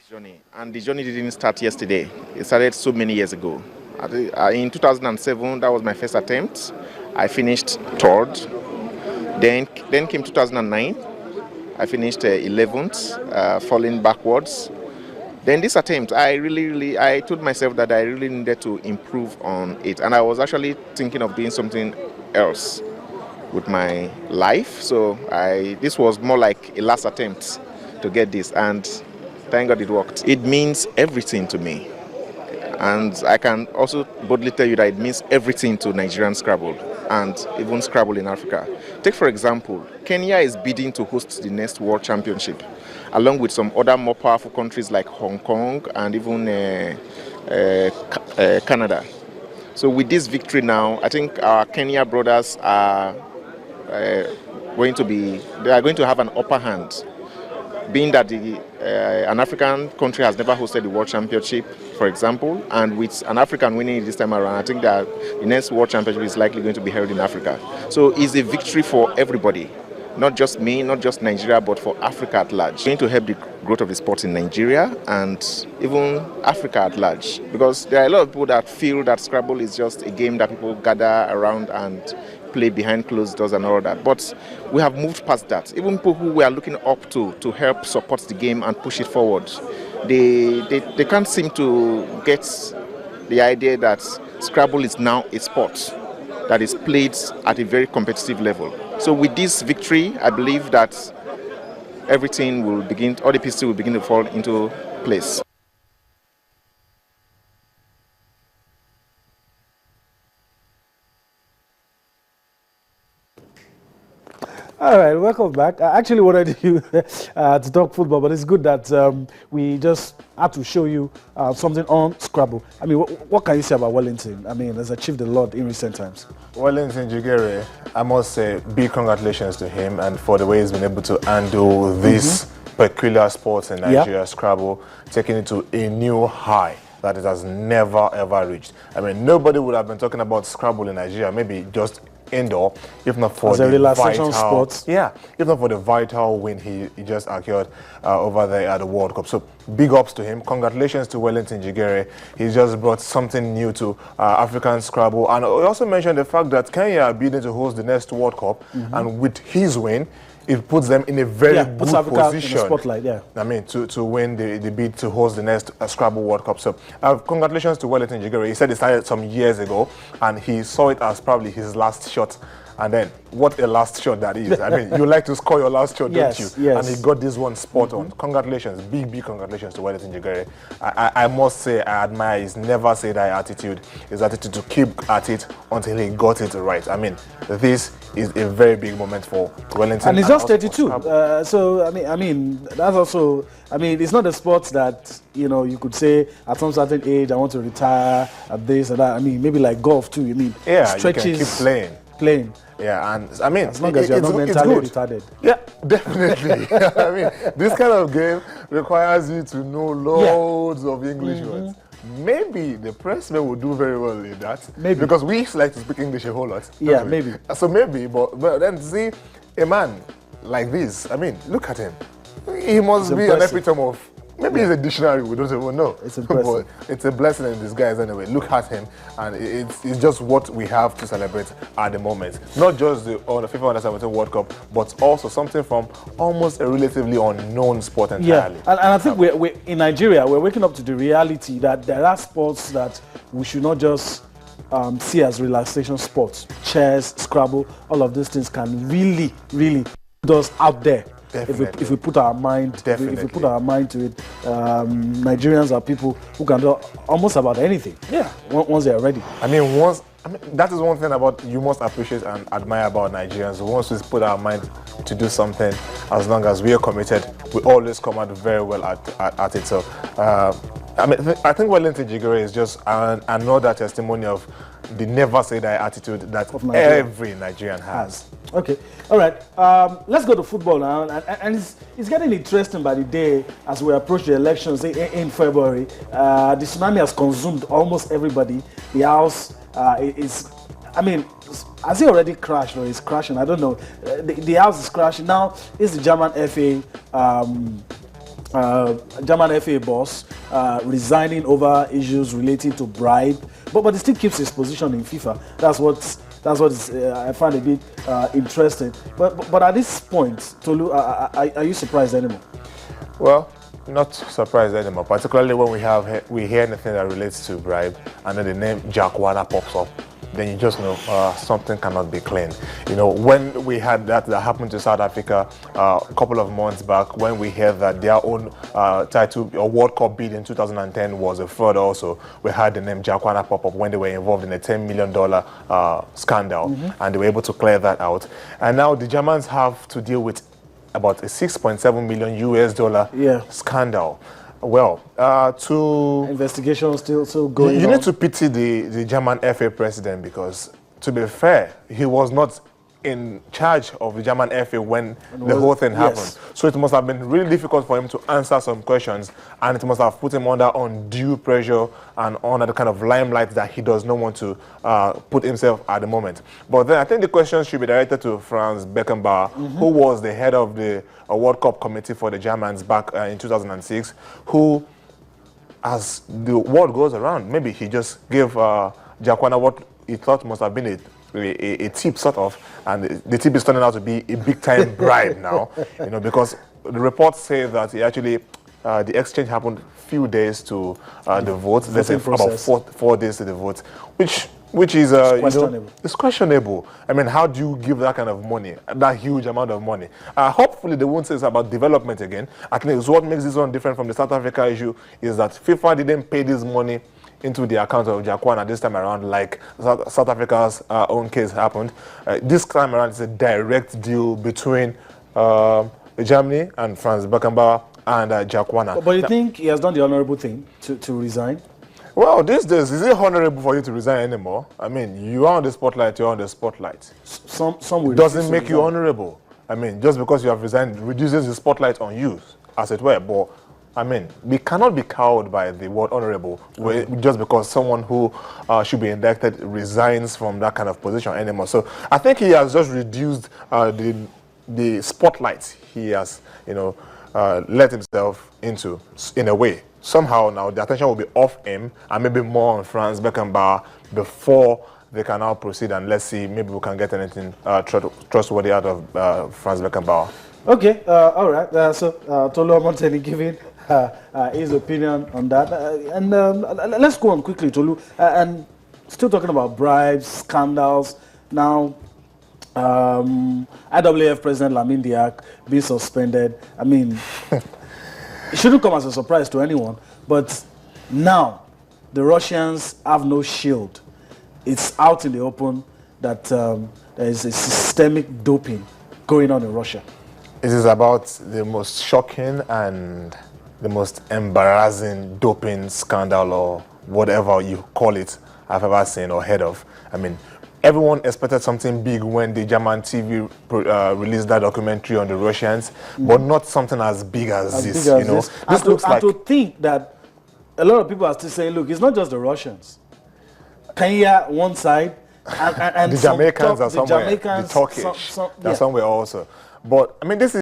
journey, and the journey didn't start yesterday. It started so many years ago. In 2007, that was my first attempt. I finished third. Then came 2009. I finished 11th, falling backwards. Then this attempt, I told myself that I really needed to improve on it, and I was actually thinking of doing something else with my life. So this was more like a last attempt to get this, and thank God it worked. It means everything to me. And I can also boldly tell you that it means everything to Nigerian Scrabble and even Scrabble in Africa. Take, for example, Kenya is bidding to host the next World Championship, along with some other more powerful countries like Hong Kong and even Canada. So with this victory now, I think our Kenya brothers are going to have an upper hand, being that an African country has never hosted the World Championship, for example, and with an African winning it this time around, I think that the next World Championship is likely going to be held in Africa. So it's a victory for everybody, not just me, not just Nigeria, but for Africa at large. It's going to help the growth of the sport in Nigeria and even Africa at large, because there are a lot of people that feel that Scrabble is just a game that people gather around and play behind closed doors and all that. But we have moved past that. Even people who we are looking up to help support the game and push it forward, they can't seem to get the idea that Scrabble is now a sport that is played at a very competitive level. So with this victory, I believe that everything will begin, all the pieces will begin to fall into place. All right, welcome back. I actually wanted you to talk football, but it's good that we just had to show you something on Scrabble. I mean, what can you say about Wellington? I mean, has achieved a lot in recent times. Wellington Jigere, I must say big congratulations to him and for the way he's been able to handle this peculiar sport in Nigeria, Scrabble, taking it to a new high that it has never ever reached. I mean, nobody would have been talking about Scrabble in Nigeria, maybe just indoor, if not for the vital sport. Yeah, if not for the vital win he just acquired over there at the World Cup. So big ups to him. Congratulations to Wellington Jigere. He's just brought something new to African Scrabble. And we also mentioned the fact that Kenya are bidding to host the next World Cup, and with his win, it puts them in a very good position. In the spotlight, I mean, to win the bid to host the next Scrabble World Cup. So, congratulations to Wellington Jigere. He said he started some years ago, and he saw it as probably his last shot. And then, what a last shot that is. I mean, you like to score your last shot, don't you? Yes. And he got this one spot on. Congratulations, big congratulations to Wellington Jigere. I must say, I admire his never say die attitude, his attitude to keep at it until he got it right. I mean, this is a very big moment for Wellington. And he's just 32. So, I mean, that's also, I mean, it's not a sport that, you know, you could say at some certain age, I want to retire at this or that. I mean, maybe like golf too, you mean. Yeah, stretches, you can keep playing. Yeah, and I mean, as long as you're not mentally retarded. Yeah, definitely. I mean, this kind of game requires you to know loads of English words. Maybe the pressmen will do very well in that. Maybe. Because we like to speak English a whole lot. Yeah, maybe. So maybe, but then see a man like this, I mean, look at him. He must be an epitome of, maybe it's a dictionary, we don't even know. It's impressive. But it's a blessing in disguise anyway. Look at him, and it's just what we have to celebrate at the moment. Not just the FIFA Under-17 World Cup, but also something from almost a relatively unknown sport entirely. Yeah, and I think we're in Nigeria, we're waking up to the reality that there are sports that we should not just see as relaxation sports. Chess, Scrabble, all of these things can really put us out there. If we put our mind, if we put our mind to it. Nigerians are people who can do almost about anything. Yeah, once they are ready. I mean, that is one thing about you must appreciate and admire about Nigerians. Once we put our mind to do something, as long as we are committed, we always come out very well at it. So, I mean, I think Wellington Jigere is just another testimony of the never say die attitude that every Nigerian has. Okay, all right. Let's go to football now, and it's getting interesting by the day as we approach the elections in February. The tsunami has consumed almost everybody. The house is, I mean, has it already crashed or is crashing? I don't know. The house is crashing now. It's the German FA German FA boss resigning over issues relating to bribe, but he still keeps his position in FIFA. That's what I find a bit interesting. But at this point, Tolu, are you surprised anymore? Well, not surprised anymore, particularly when we hear anything that relates to bribe, and then the name Jack Warner pops up. Then you just know something cannot be clean. You know, when we had that happened to South Africa a couple of months back, when we heard that their own title or World Cup bid in 2010 was a fraud also, we had the name Jack Warner pop up when they were involved in a $10 million scandal, and they were able to clear that out. And now the Germans have to deal with about a $6.7 million US scandal. Well, to investigation still going on. You need to pity the German FA president, because, to be fair, he was not in charge of the German FA when the whole thing happened. So it must have been really difficult for him to answer some questions, and it must have put him under undue pressure and under the kind of limelight that he does not want to put himself at the moment. But then I think the questions should be directed to Franz Beckenbauer, who was the head of the World Cup committee for the Germans back in 2006, who, as the world goes around, maybe he just gave Jack Warner what he thought must have been a tip, sort of, and the tip is turning out to be a big-time bribe now, you know, because the reports say that he actually, the exchange happened few days to the vote. Let's say about four days to the vote, which is questionable. It's questionable. I mean, how do you give that kind of money, that huge amount of money? Hopefully, they won't say it's about development again. I think what makes this one different from the South Africa issue is that FIFA didn't pay this money into the account of Jack Warner this time around, like South Africa's own case happened. This time around, it's a direct deal between Germany and Franz Beckenbauer and Jack Warner. But you think he has done the honorable thing to resign? Well, these days, is it honorable for you to resign anymore? I mean, you are on the spotlight, you're on the spotlight. Some will doesn't make you honorable. I mean, just because you have resigned reduces the spotlight on you, as it were. But I mean, we cannot be cowed by the word honorable just because someone who should be indicted resigns from that kind of position anymore. So I think he has just reduced the spotlight he has, you know, let himself into, in a way. Somehow now the attention will be off him and maybe more on Franz Beckenbauer before they can now proceed, and let's see, maybe we can get anything trustworthy out of Franz Beckenbauer. Okay, all right. So Tolu Omonteni giving his opinion on that. And let's go on quickly, Tolu. And still talking about bribes, scandals. Now, IWF President Lamine Diack being suspended. I mean, it shouldn't come as a surprise to anyone. But now, the Russians have no shield. It's out in the open that there is a systemic doping going on in Russia. It is about the most shocking and the most embarrassing doping scandal, or whatever you call it, I've ever seen or heard of. I mean, everyone expected something big when the German TV released that documentary on the Russians, but not something as big as this. You know, this looks like. And to think that a lot of people are still saying, look, it's not just the Russians. Kenya, one side, and the Jamaicans are somewhere. The Turkish, they're somewhere also. But I mean, this is.